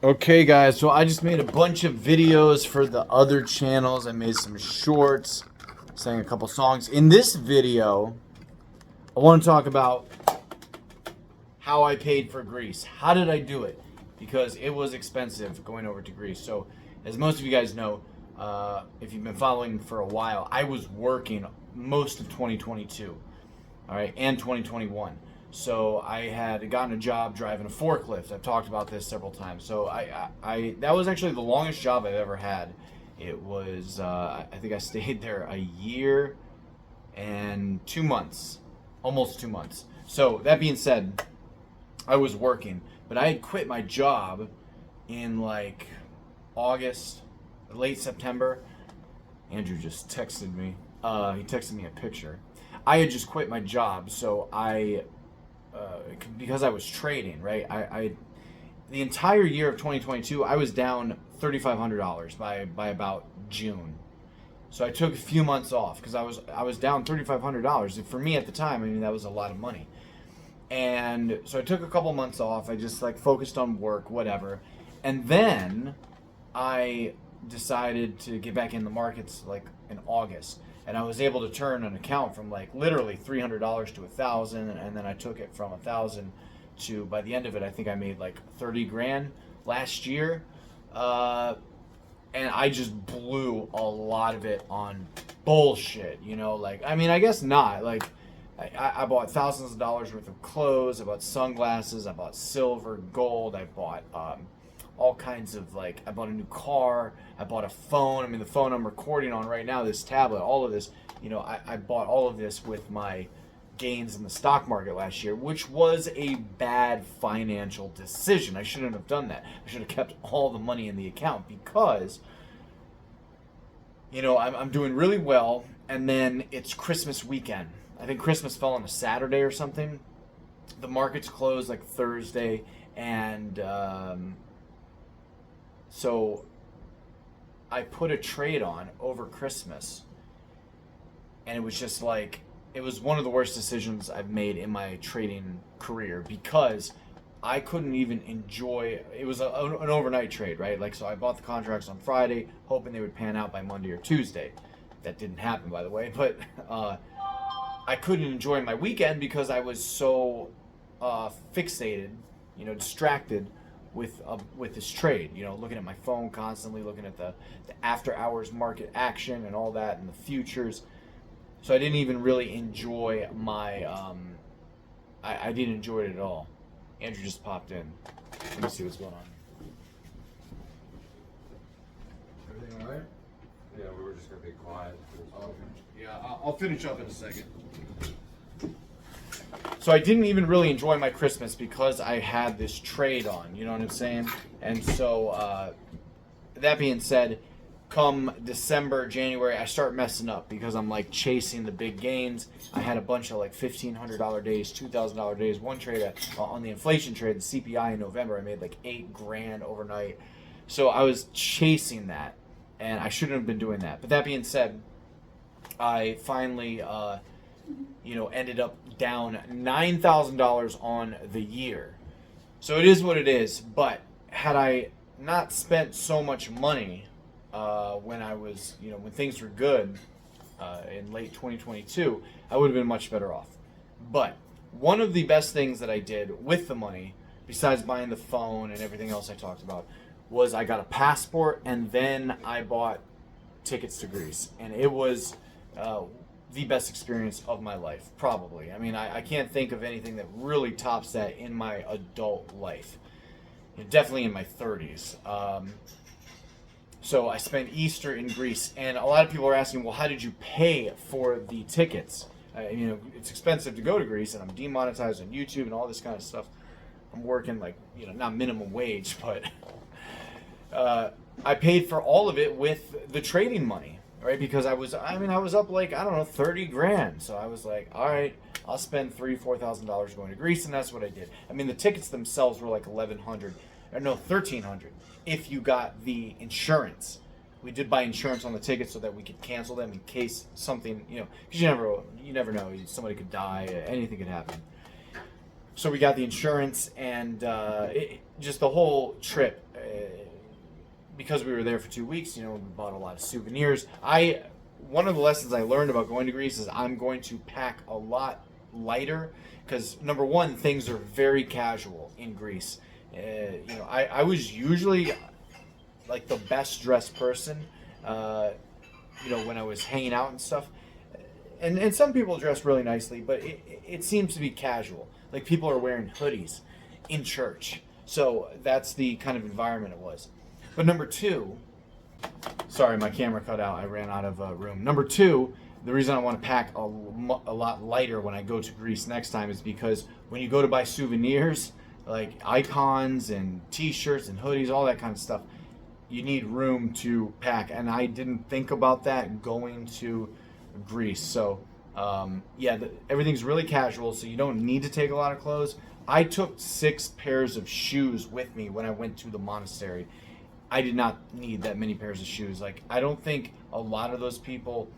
Okay, guys, so I just made a bunch of videos for the other channels. I made some shorts, sang a couple songs. In this video, I want to talk about how I paid for Greece. How did I do it? Because it was expensive going over to Greece. So, as most of you guys know, if you've been following for a while, I was working most of 2022, all right, and 2021. So I had gotten a job driving a forklift. I've talked about this several times. So I that was actually the longest job I've ever had. It was I think I stayed there a year and 2 months, almost 2 months. So that being said, I was working, but I had quit my job in like August, late September. Andrew just texted me. He texted me a picture. I had just quit my job, so because I was trading, right? I the entire year of 2022, I was down $3,500 by about June. So I took a few months off because I was down $3,500. And for me at the time, I mean that was a lot of money. And so I took a couple months off. I just like focused on work, whatever. And then I decided to get back in the markets like in August, and I was able to turn an account from like literally $300 to $1,000, and then I took it from $1,000 to, by the end of it, I think I made like 30 grand last year, and I just blew a lot of it on bullshit, like, I mean, I guess not, like, I bought thousands of dollars worth of clothes, I bought sunglasses, I bought silver, gold, I bought all kinds of, like, I bought a new car, I bought a phone. I mean, the phone I'm recording on right now, this tablet, all of this, I bought all of this with my gains in the stock market last year, which was a bad financial decision. I shouldn't have done that. I should have kept all the money in the account because, I'm doing really well, and then it's Christmas weekend. I think Christmas fell on a Saturday or something. The markets closed like Thursday, and so I put a trade on over Christmas, and it was just like, it was one of the worst decisions I've made in my trading career because I couldn't even enjoy, it was an overnight trade, right? Like, so I bought the contracts on Friday, hoping they would pan out by Monday or Tuesday. That didn't happen, by the way, but I couldn't enjoy my weekend because I was so fixated, distracted with this trade, looking at my phone constantly, looking at the after hours market action and all that, and the futures. So I didn't even really enjoy my I didn't enjoy it at all. Andrew just popped in. Let me see what's going on. Everything all right? Yeah, we were just gonna be quiet. Okay. Yeah, I'll finish up in a second. So I didn't even really enjoy my Christmas because I had this trade on, you know what I'm saying? And so, that being said, come December, January, I start messing up because I'm like chasing the big gains. I had a bunch of like $1,500 days, $2,000 days. One trade on the inflation trade, the CPI in November, I made like 8 grand overnight. So I was chasing that, and I shouldn't have been doing that. But that being said, I finally, ended up down $9,000 on the year. So it is what it is. But had I not spent so much money when I was, when things were good in late 2022, I would have been much better off. But one of the best things that I did with the money, besides buying the phone and everything else I talked about, was I got a passport, and then I bought tickets to Greece. And it was the best experience of my life, probably. I mean, I can't think of anything that really tops that in my adult life. Definitely in my 30s. So I spent Easter in Greece, and a lot of people are asking, well, how did you pay for the tickets? It's expensive to go to Greece, and I'm demonetized on YouTube and all this kind of stuff. I'm working like, not minimum wage, but I paid for all of it with the trading money. Right, because I was up like, I don't know, 30 grand. So I was like, all right, I'll spend $3,000-$4,000 going to Greece, and that's what I did. I mean, the tickets themselves were like $1,300 if you got the insurance. We did buy insurance on the tickets so that we could cancel them in case something, because you never know, somebody could die, anything could happen. So we got the insurance, and just the whole trip because we were there for 2 weeks, we bought a lot of souvenirs. One of the lessons I learned about going to Greece is I'm going to pack a lot lighter because number one, things are very casual in Greece. I was usually like the best dressed person, when I was hanging out and stuff. And some people dress really nicely, but it seems to be casual. Like people are wearing hoodies in church. So that's the kind of environment it was. But number two, sorry, my camera cut out. I ran out of room. Number two, the reason I want to pack a lot lighter when I go to Greece next time is because when you go to buy souvenirs, like icons and t-shirts and hoodies, all that kind of stuff, you need room to pack. And I didn't think about that going to Greece. So, everything's really casual, so you don't need to take a lot of clothes. I took 6 pairs of shoes with me when I went to the monastery. I did not need that many pairs of shoes. Like, I don't think a lot of those people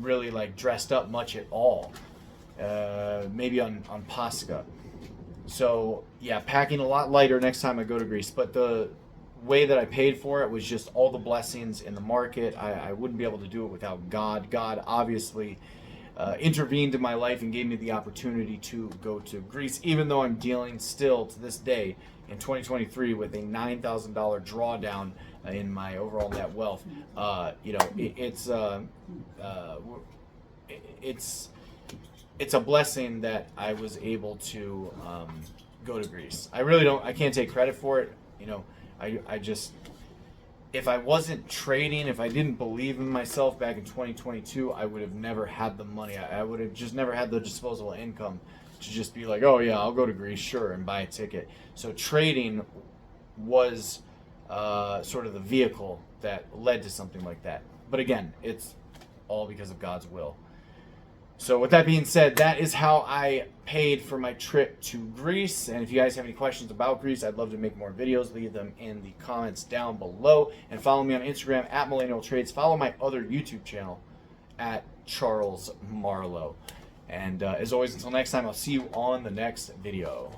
really like dressed up much at all. Maybe on Pascha. So yeah, packing a lot lighter next time I go to Greece. But the way that I paid for it was just all the blessings in the market. I wouldn't be able to do it without God. God obviously intervened in my life and gave me the opportunity to go to Greece, even though I'm dealing still to this day in 2023 with a $9,000 drawdown in my overall net wealth. It's a blessing that I was able to go to Greece. I can't take credit for it. I just, if I wasn't trading, if I didn't believe in myself back in 2022, I would have never had the money. I would have just never had the disposable income to just be like, oh yeah, I'll go to Greece, sure, and buy a ticket. So trading was sort of the vehicle that led to something like that. But again, it's all because of God's will. So with that being said, that is how I paid for my trip to Greece. And if you guys have any questions about Greece, I'd love to make more videos. Leave them in the comments down below. And follow me on Instagram at Millennial Trades. Follow my other YouTube channel at Charles Marlowe. And as always, until next time, I'll see you on the next video.